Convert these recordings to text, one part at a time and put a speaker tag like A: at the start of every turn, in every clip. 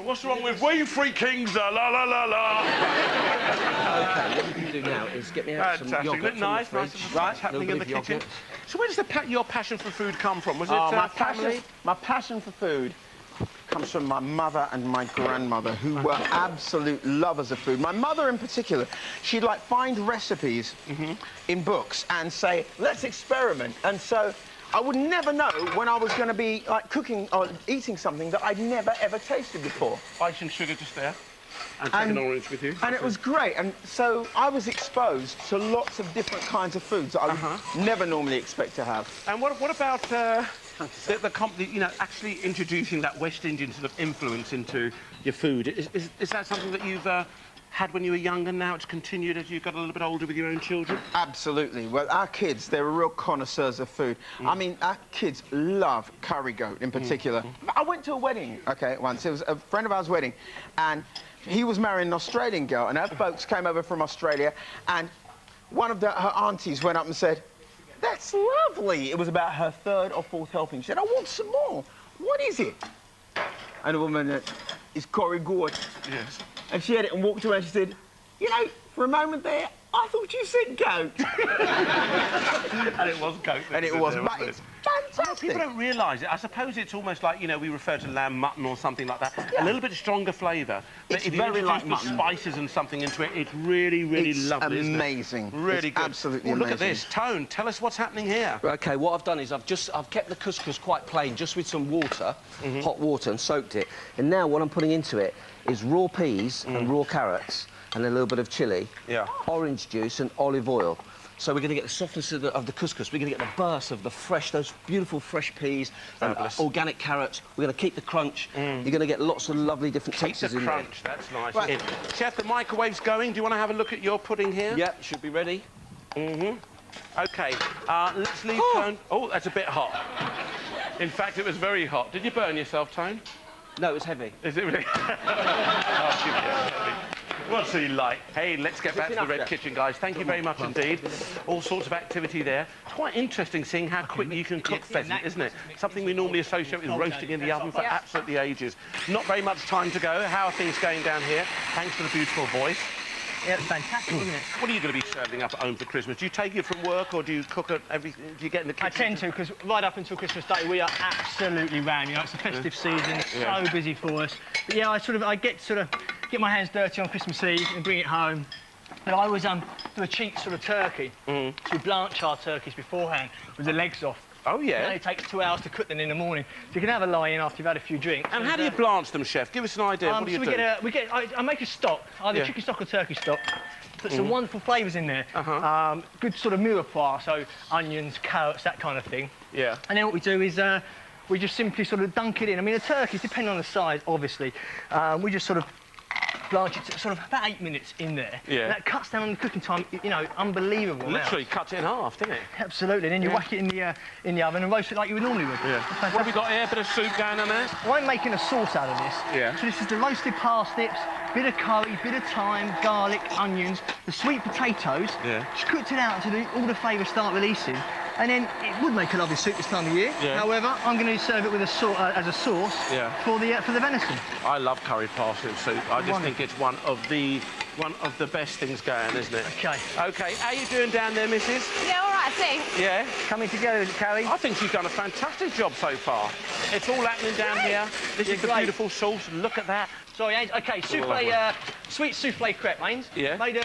A: What's wrong with we three kings? La la la la.
B: OK, what we can do now is get me out some yoghurt.
A: Nice, right, happening in the kitchen. So where does your passion for food come from? Was it family?
C: My passion for food comes from my mother and my grandmother, who were absolute lovers of food. My mother in particular, she'd like find recipes in books and say, let's experiment. And so I would never know when I was going to be like cooking or eating something that I'd never ever tasted before.
A: Ice and sugar just there. And take an orange with you.
C: And it was great. And so I was exposed to lots of different kinds of foods that I would never normally expect to have.
A: And what about you know, actually introducing that West Indian sort of influence into your food? Is that something that you've had when you were younger, now it's continued as you got a little bit older with your own children?
C: Absolutely. Well, our kids, they're real connoisseurs of food. I mean, our kids love curry goat in particular. I went to a wedding, OK, once. It was a friend of ours' wedding, and he was marrying an Australian girl, and her folks came over from Australia, and one of her aunties went up and said, "That's lovely." It was about her third or fourth helping. She said, "I want some more. What is it?" And the woman, "It's curry goat."
A: Yes.
C: And she had it and walked away and she said, "You know, for a moment there, I thought you said goat."
A: And it was goat.
C: And it was, but it's fantastic.
A: People don't realise it. I suppose it's almost like, you know, we refer to lamb, mutton or something like that. Yeah. A little bit stronger flavour. But
C: it's
A: if you
C: very like
A: put spices and something into it, it's really, really lovely,
C: isn't it? Amazing.
A: Really
C: it's
A: good.
C: Absolutely
A: amazing.
C: Look
A: at this. Tone, tell us what's happening here.
B: OK, what I've done is I've kept the couscous quite plain, just with some water, hot water, and soaked it. And now what I'm putting into it is raw peas and raw carrots and a little bit of chilli, orange juice and olive oil. So we're going to get the softness of the couscous. We're going to get the burst of those beautiful fresh peas and organic carrots. We're going to keep the crunch. You're going to get lots of lovely different textures in there.
A: Crunch, that's nice. Right. Chef, the microwave's going. Do you want to have a look at your pudding here?
B: Yep, should be ready.
A: OK, let's leave Tone... Oh, that's a bit hot. In fact, it was very hot. Did you burn yourself, Tone?
B: No, it was heavy.
A: Is it really? What's he like? Hey, let's get back to the Red Kitchen, guys. Thank you very much indeed. All sorts of activity there. It's quite interesting seeing how quickly you can cook pheasant, isn't it? Something we normally associate with roasting in the oven for absolutely ages. Not very much time to go. How are things going down here? Thanks for the beautiful voice.
D: Yeah, it's fantastic, isn't it?
A: What are you going to be serving up at home for Christmas? Do you take it from work or do you cook at everything? Do you get in the kitchen?
D: I tend to, because right up until Christmas Day, we are absolutely rammed. You know, it's a festive season, so busy for us. But yeah, I get my hands dirty on Christmas Eve and bring it home. And I always do a cheap sort of turkey. So we blanch our turkeys beforehand with the legs off.
A: Oh, yeah?
D: It only takes 2 hours to cook them in the morning. So you can have a lie-in after you've had a few drinks.
A: And how do you blanch them, Chef? Give us an idea. What do you do?
D: I make a stock, either chicken stock or turkey stock. Put some wonderful flavours in there. Good sort of mirepoix, so onions, carrots, that kind of thing.
A: Yeah.
D: And then what we do is we just simply sort of dunk it in. I mean, the turkeys, depending on the size, obviously, we just sort of blanch it to sort of about 8 minutes in there.
A: Yeah.
D: And that cuts down on the cooking time, you know, unbelievable.
A: Literally cuts it in half, doesn't it?
D: Absolutely. Then you whack it in the oven and roast it like you would normally would.
A: Yeah. What have we got here? A bit of soup going on there?
D: Well, I'm making a sauce out of this.
A: Yeah.
D: So this is the roasted parsnips, bit of curry, bit of thyme, garlic, onions, the sweet potatoes.
A: Yeah.
D: Just cooked it out until all the flavours start releasing. And then it would make a lovely soup this time of year.
A: Yeah.
D: However, I'm going to serve it with as a sauce for the venison.
A: I love curry parsnip soup. I just think it's one of the best things going, isn't it?
D: OK.
A: OK, how you doing down there, missus?
E: Yeah, all right, I think.
A: Yeah?
D: Coming together, is it, Carrie?
A: I think she's done a fantastic job so far. It's all happening down here. This is the beautiful sauce. Look at that.
D: Sorry, OK, souffle, sweet souffle crepe, Ains.
A: Yeah.
D: Made a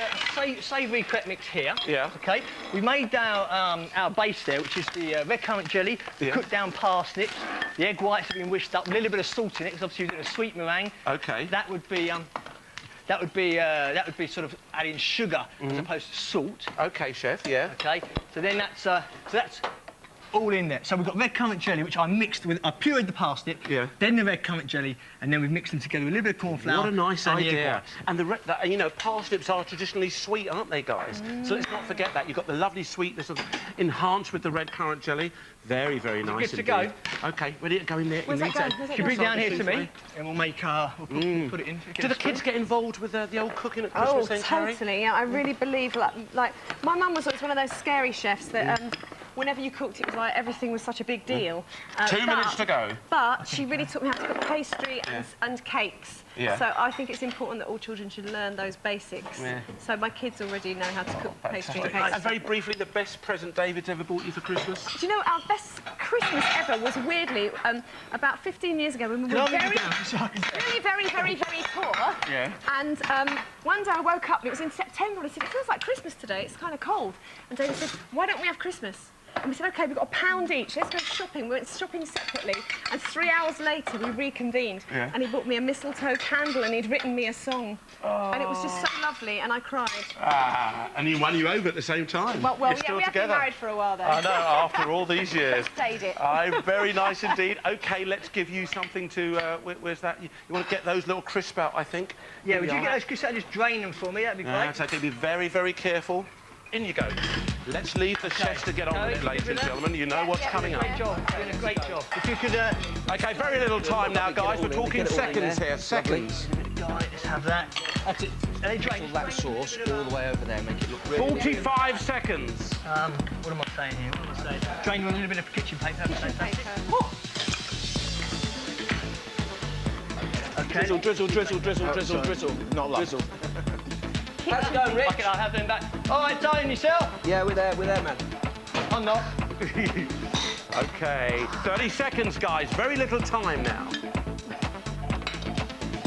D: savoury crepe mix here.
A: Yeah.
D: OK. We made our base there, which is the red currant jelly, the cooked down parsnips, the egg whites have been whisked up, a little bit of salt in it, because obviously we're doing a sweet meringue.
A: OK.
D: That would be sort of adding sugar as opposed to salt.
A: OK, Chef. Yeah.
D: OK. So then that's all in there. So we've got red currant jelly, which I mixed with... I pureed the parsnip, then the red currant jelly, and then we've mixed them together with a little bit of corn flour.
A: What a nice idea.
D: And
A: you know, parsnips are traditionally sweet, aren't they, guys? So let's not forget that. You've got the lovely sweetness enhanced with the red currant jelly. Very, very nice
D: indeed. Good to go.
A: OK, ready to go in there.
E: Where's that going?
D: You bring it down here to me, and we'll make... we'll put it in.
A: Do the kids get involved with the old cooking at Christmas then, Carrie?
E: Totally. Yeah, I really believe, like my mum was always one of those scary chefs that... whenever you cooked, it was like everything was such a big deal.
A: 2 minutes to go.
E: But she really taught me how to cook pastry and cakes.
A: Yeah.
E: So I think it's important that all children should learn those basics. Yeah. So my kids already know how to cook pastry and cakes.
A: And very briefly, the best present David's ever bought you for Christmas?
E: Do you know, our best Christmas ever was weirdly about 15 years ago when we were very poor.
A: Yeah.
E: And one day I woke up and it was in September and I said, it feels like Christmas today, it's kind of cold. And David said, why don't we have Christmas? And we said, OK, we've got £1 each, let's go shopping. We went shopping separately, and 3 hours later we reconvened. Yeah. And he bought me a mistletoe candle and he'd written me a song. Oh. And it was just so lovely, and I cried.
A: Ah, and he won you over at the same time.
E: Well yeah, we have been married for a while, though.
A: I know, after all these years.
E: Stayed it.
A: Very nice indeed. OK, let's give you something to... where's that? You want to get those little crisp out, I think?
D: Yeah, would you get those crisp out and just drain them for me? That'd be great.
A: That's OK, be very careful. In you go. Let's leave the chefs to get on with it, ladies and gentlemen. You know what's coming up.
D: Great job. Doing a great job. If you could...
A: OK, very little time now, guys. We're talking seconds here. Seconds.
D: Let's have that. That's it. Are they drained?
B: All that sauce all the way over there, make it look really...
A: 45 seconds.
D: What am I saying here? What am I saying? Drain with a little bit of kitchen paper. Okay.
B: Drizzle. Not love. Drizzle.
D: How's it going, Rich? I'll have them back. All right, Tobin, yourself?
B: Yeah, we're there, man.
D: I'm not.
A: OK, 30 seconds, guys. Very little time now.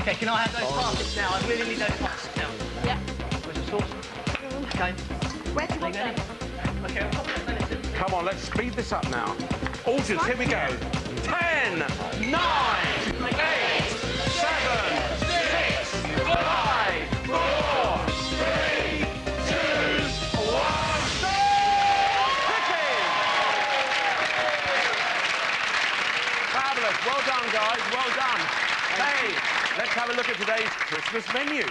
D: OK, can I have those parsnips now? I really need those parsnips now.
E: Yeah.
D: Where's the sauce? OK.
E: Where do you want them?
D: OK, I'll pop that medicine.
A: Come on, let's speed this up now. Audience, here we go. 10, 9, 8, 7, 6, 5, 4, 3, 2, 1. Fabulous. Well done, guys. Well done. Hey, let's have a look at today's Christmas menu.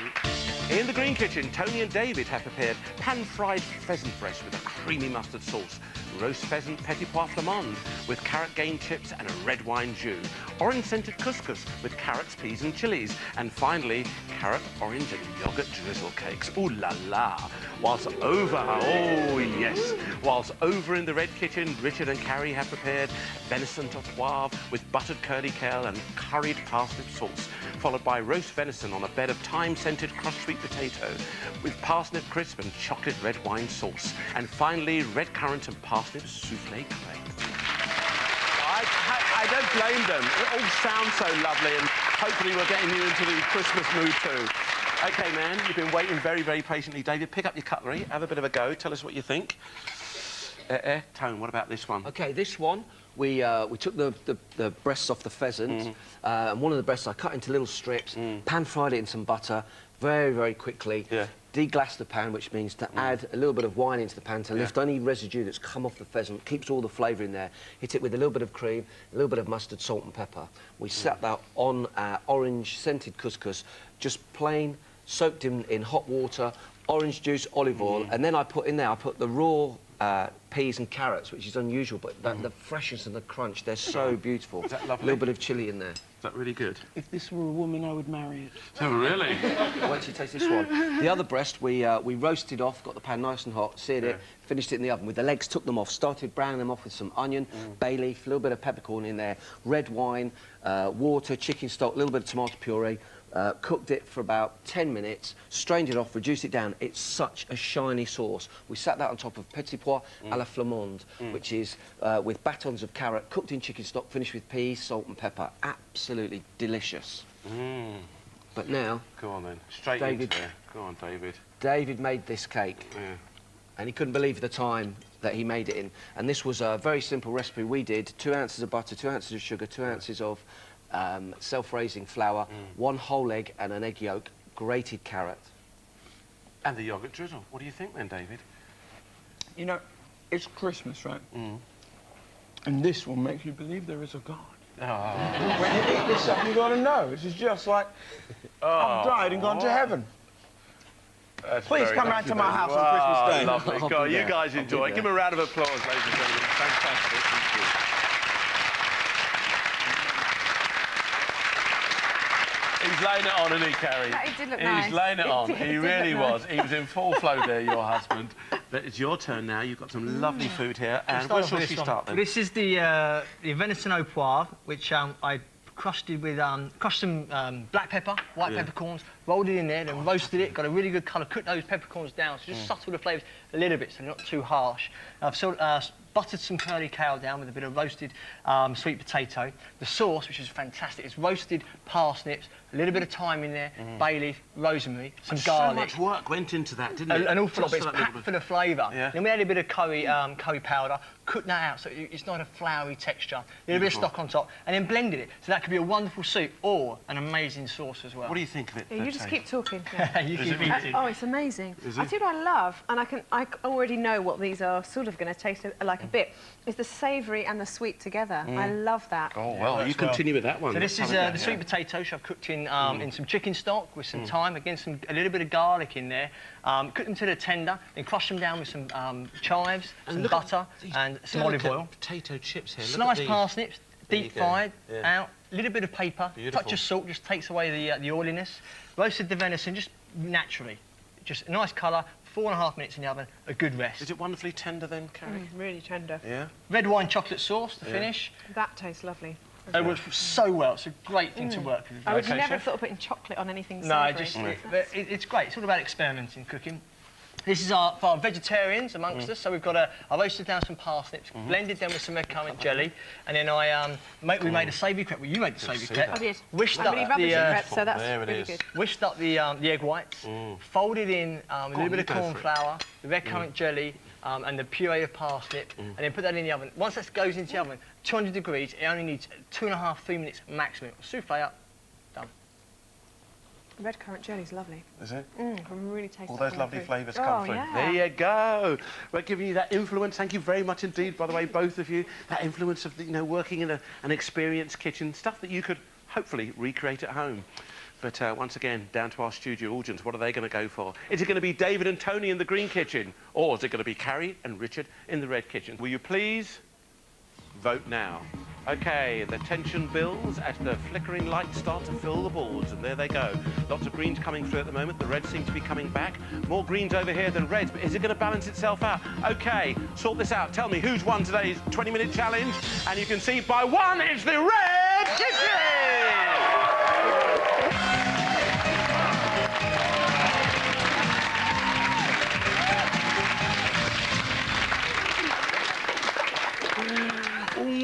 A: In the Green Kitchen, Tony and David have prepared pan-fried pheasant breast with a creamy mustard sauce, roast pheasant petit pois flamande with carrot game chips and a red wine jus, orange-scented couscous with carrots, peas and chilies, and finally, carrot, orange and yoghurt drizzle cakes. Ooh la la! Whilst over in the Red Kitchen, Richard and Carrie have prepared venison au poivre with buttered curly kale and curried parsnip sauce, followed by roast venison on a bed of thyme-scented crushed sweet potato with parsnip crisp and chocolate red wine sauce, and finally, red currant and parsnip soufflé crêpe. I don't blame them. It all sounds so lovely, and hopefully we're getting you into the Christmas mood too. OK, man, you've been waiting very patiently. David, pick up your cutlery, have a bit of a go, tell us what you think. Tone, what about this one?
B: OK, this one, we took the breasts off the pheasant, and one of the breasts I cut into little strips, pan-fried it in some butter very quickly. Yeah. Deglass the pan, which means to add a little bit of wine into the pan to lift any residue that's come off the pheasant, keeps all the flavour in there. Hit it with a little bit of cream, a little bit of mustard, salt and pepper. We set that on orange-scented couscous, just plain, soaked in hot water, orange juice, olive oil, and then I put the raw peas and carrots, which is unusual, but the freshness and the crunch, they're so beautiful.
A: Is that lovely?
B: A little bit of chilli in there.
A: Is that really good?
F: If this were a woman, I would marry it.
A: Oh, really?
B: Wait till you taste this one. The other breast, we roasted off, got the pan nice and hot, seared it, finished it in the oven. With the legs, took them off, started browning them off with some onion, bay leaf, a little bit of peppercorn in there, red wine, water, chicken stock, a little bit of tomato puree. Cooked it for about 10 minutes, strained it off, reduced it down. It's such a shiny sauce. We sat that on top of petit pois à la flamande, which is with batons of carrot, cooked in chicken stock, finished with peas, salt and pepper. Absolutely delicious. But now...
A: Go on then, straight into there. Go on, David.
B: David made this cake, and he couldn't believe the time that he made it in. And this was a very simple recipe we did. 2 ounces of butter, 2 ounces of sugar, 2 ounces of self-raising flour, 1 whole egg and an egg yolk, grated carrot.
A: And the yoghurt drizzle. What do you think then, David?
F: You know, it's Christmas, right? And this will make you believe there is a God. When you eat this up, you got to know. This is just like I've died and gone to heaven. Please come round to my house on Christmas Day.
A: Lovely. Go on, you guys enjoy. Give him a round of applause, ladies and gentlemen. Fantastic. Thank you. He's was laying it on, isn't he, Carrie?
E: Yeah, he did look
A: He
E: nice.
A: was laying it on.
E: He
A: He
E: did
A: really
E: look
A: was.
E: nice.
A: He was in full flow there, your husband. But it's your turn now. You've got some lovely food here. And where shall she start then?
D: This is the venison au poivre, which I crusted with some black pepper, white peppercorns, rolled it in there, then roasted it. Got a really good colour. Cooked those peppercorns down, so just subtle the flavours a little bit, so they're not too harsh. I've buttered some curly kale down with a bit of roasted sweet potato. The sauce, which is fantastic, is roasted parsnips, a little bit of thyme in there, bay leaf, rosemary, some garlic.
A: So much work went into that, didn't it?
D: An awful lot, but it's packed full of flavour.
A: Yeah.
D: Then we added a bit of curry powder, cooked that out so it's not a floury texture, a little bit of stock on top, and then blended it. So that could be a wonderful soup or an amazing sauce as well.
A: What do you think of it?
E: Yeah, you just keep talking.
D: You keep eating.
E: Oh, it's amazing. I tell you what I love, and I already know what these are sort of going to taste like a bit, is the savoury and the sweet together. I love that.
A: Oh, well, you continue with that one.
D: So this is the sweet potatoes I've cooked in some chicken stock with some thyme, again a little bit of garlic in there. Cook them to the tender, then crush them down with some chives, some butter and some olive oil.
A: Potato chips here.
D: Sliced parsnips, deep fried, out, a little bit of paper, touch of salt, just takes away the oiliness. Roasted the venison just naturally, just a nice colour. 4.5 minutes in the oven, a good rest.
A: Is it wonderfully tender then, Carrie?
E: Really tender.
A: Yeah.
D: Red wine chocolate sauce to finish.
E: That tastes lovely.
D: It works so well. It's a great thing to work with.
E: I would never have thought of putting chocolate on anything savoury.
D: It's great. It's all about experimenting cooking. This is for our vegetarians amongst us. So we've got I roasted down some parsnips, blended them with some red currant jelly, and then we made a savoury crepe. Well, you made the savoury crepe.
E: I did.
D: Wished
E: I'm
D: up
E: really rubbish at crepe, so that's
A: there it
E: really
A: is.
E: good.
D: Wished up the egg whites, folded in a little bit of corn flour, the red currant jelly, and the puree of parsnip, and then put that in the oven. Once that goes into the oven, 200 degrees, it only needs 2.5 to 3 minutes maximum. Souffle up, done.
E: Red currant jelly's lovely.
A: Is it?
E: Can really taste
A: All
E: that
A: those
E: on
A: lovely
E: food.
A: flavours come through.
E: Yeah.
A: There you go. We're giving you that influence. Thank you very much indeed, by the way, both of you. That influence of working in an experienced kitchen, stuff that you could hopefully recreate at home. But once again, down to our studio audience, what are they going to go for? Is it going to be David and Tony in the green kitchen? Or is it going to be Carrie and Richard in the red kitchen? Will you please vote now? OK, the tension builds as the flickering lights start to fill the boards, and there they go. Lots of greens coming through at the moment. The reds seem to be coming back. More greens over here than reds, but is it going to balance itself out? OK, sort this out. Tell me who's won today's 20-minute challenge. And you can see by one, it's the red kitchen!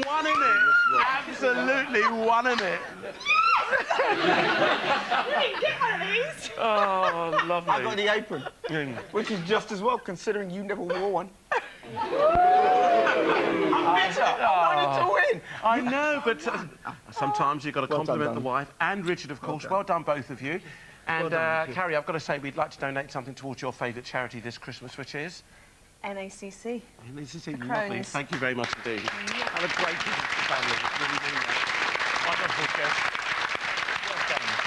A: One in it. Absolutely one in it.
E: Get one of these.
A: Oh, lovely.
C: I got the apron, which is just as well, considering you never wore one. I'm bitter. I wanted to win.
A: I know, but sometimes you've got to compliment the wife and Richard, of course. Well done, both of you. And Carrie, I've got to say, we'd like to donate something towards your favourite charity this Christmas, which is?
E: NACC.
A: NACC, lovely. Thank you very much indeed. Have a great Christmas family. Really mean that. Wonderful, Jeff.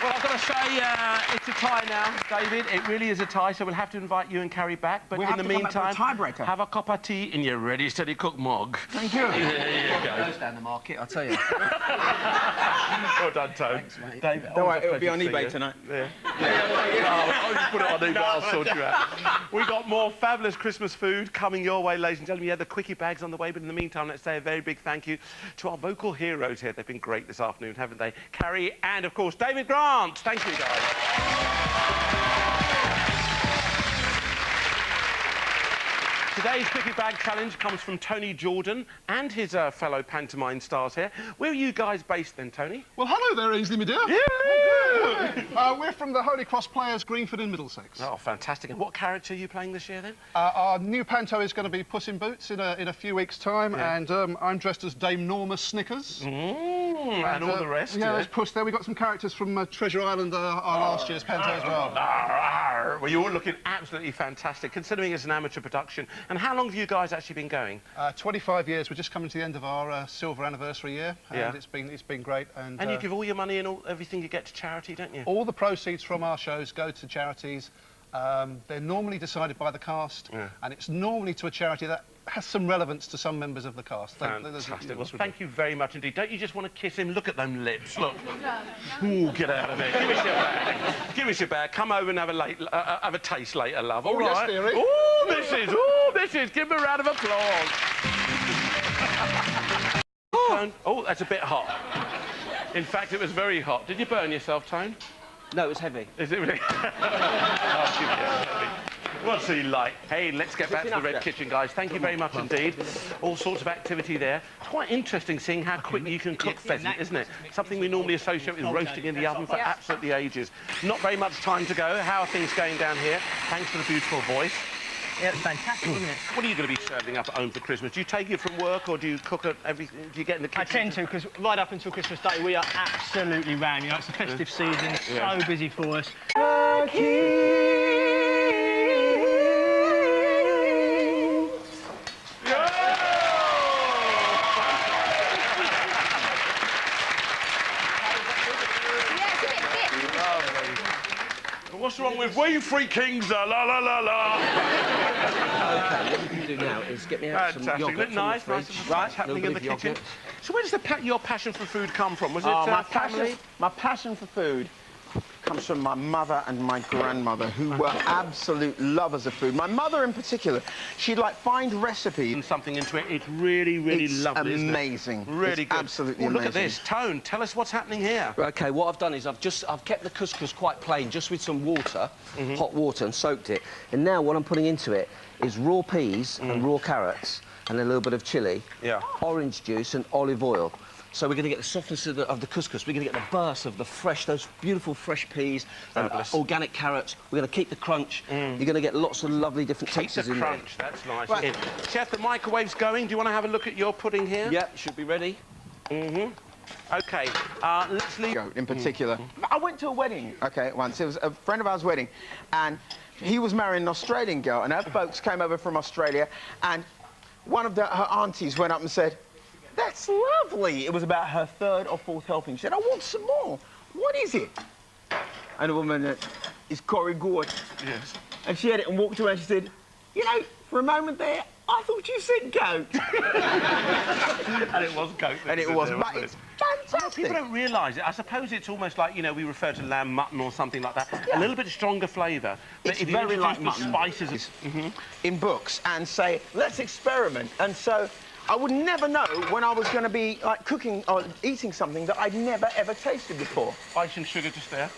A: Well, I've got to say, it's a tie now, David. It really is a tie, so we'll have to invite you and Carrie back. But in the meantime, have a cup of tea in your ready, steady cook mug.
C: Thank you.
A: There you go.
B: Goes down the market, I'll tell you.
A: Well done, Tone.
B: Thanks, mate.
A: David,
C: Don't worry, it'll be on eBay tonight.
A: Yeah. I'll just put it on eBay, I'll sort you out. We've got more fabulous Christmas food coming your way, ladies and gentlemen. Yeah, the quickie bags on the way, but in the meantime, let's say a very big thank you to our vocal heroes here. They've been great this afternoon, haven't they? Carrie and, of course, David Grant. Thank you, guys. Today's Quickie Bag Challenge comes from Tony Jordan and his fellow pantomime stars here. Where are you guys based then, Tony?
G: Well, hello there, Ainsley, my dear.
A: Yeah.
G: We're from the Holy Cross Players, Greenford in Middlesex.
A: Oh, fantastic. And what character are you playing this year, then?
G: Our new panto is going to be Puss in Boots in a few weeks' time, and I'm dressed as Dame Norma Snickers.
A: And all the rest,
G: yeah. There's Puss there. We've got some characters from Treasure Island, our last year's panto as well.
A: Well, you're all looking absolutely fantastic, considering it's an amateur production. And how long have you guys actually been going?
G: 25 years. We're just coming to the end of our silver anniversary year, and it's been great. And
A: you give all your money and everything you get to charity, don't you?
G: All the proceeds from our shows go to charities They're normally decided by the cast, and it's normally to a charity that has some relevance to some members of the cast.
A: Fantastic. Well, thank you very much indeed. Don't you just want to kiss him? Look at them lips. Look. Ooh, get out of there. Give us your bag. Give us your bag. Come over and have a taste later, love. All right.
G: Yes, dearie.
A: Oh, missus. Oh, missus. Give him a round of applause. Oh, that's a bit hot. In fact, it was very hot. Did you burn yourself, Tone?
B: No, it's heavy.
A: Is it really? What's he like? Hey, let's get back to the Red Kitchen, guys. Thank you very much indeed. All sorts of activity there. It's quite interesting seeing how quickly you can cook pheasant, isn't it? Something we normally associate with roasting in the oven for absolutely ages. Not very much time to go. How are things going down here? Thanks for the beautiful voice.
D: Yeah, it's fantastic, isn't it?
A: What are you going to be serving up at home for Christmas? Do you take it from work or do you cook at everything? Do you get in the kitchen?
D: I tend to, because right up until Christmas Day, we are absolutely rammed. You know, it's the festive season, so busy for us.
A: What's wrong with we three kings? La la la la.
B: OK, what you can do now is get me out some yogurt.
A: Look nice, nice happening in the kitchen. So where does your passion for food come from? Was it family?
C: My passion for food comes from my mother and my grandmother, who were absolute lovers of food. My mother in particular, she'd like find recipes.
A: And something into it. It's really, really lovely.
C: It's amazing.
A: Really good.
C: Absolutely amazing.
A: Look at this. Tone, tell us what's happening here.
B: OK, what I've done is I've kept the couscous quite plain, just with some water, hot water, and soaked it. And now what I'm putting into it is raw peas and raw carrots and a little bit of chilli, orange juice and olive oil. So we're going to get the softness of the couscous. We're going to get the burst of those beautiful fresh peas and organic carrots. We're going to keep the crunch. You're going to get lots of lovely different textures in there.
A: Crunch, that's nice. Right. Chef, the microwave's going. Do you want to have a look at your pudding here?
B: Yeah, should be ready.
A: OK, let's leave...
C: In particular. I went to a wedding, OK, once. It was a friend of ours' wedding, and he was marrying an Australian girl, and her folks came over from Australia, and one of her aunties went up and said, "That's lovely." It was about her third or fourth helping. She said, "I want some more. What is it?" And the woman, "It's Corrie Gourd."
A: Yes.
C: And she had it and walked away and she said, "You know, for a moment there, I thought you said goat."
A: And it was goat.
C: And it was, but it's fantastic.
A: People don't realise it. I suppose it's almost like, you know, we refer to lamb, mutton or something like that. A little bit stronger flavour. But
C: It's
A: if you
C: very like
A: the
C: mutton.
A: spices
C: In books and say, let's experiment. And so I would never know when I was going to be like cooking or eating something that I'd never ever tasted before.
A: Ice and sugar just there.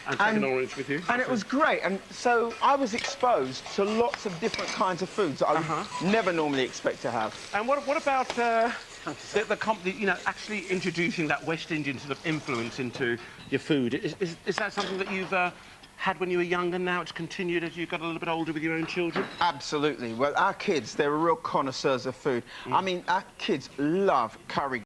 A: And take an orange with you.
C: And it was great. And so I was exposed to lots of different kinds of foods that I would never normally expect to have.
A: And what about you know, actually introducing that West Indian sort of influence into your food? Is that something that you've had when you were younger, now it's continued as you got a little bit older with your own children?
C: Absolutely. Well, our kids, they're real connoisseurs of food. I mean, our kids love curry.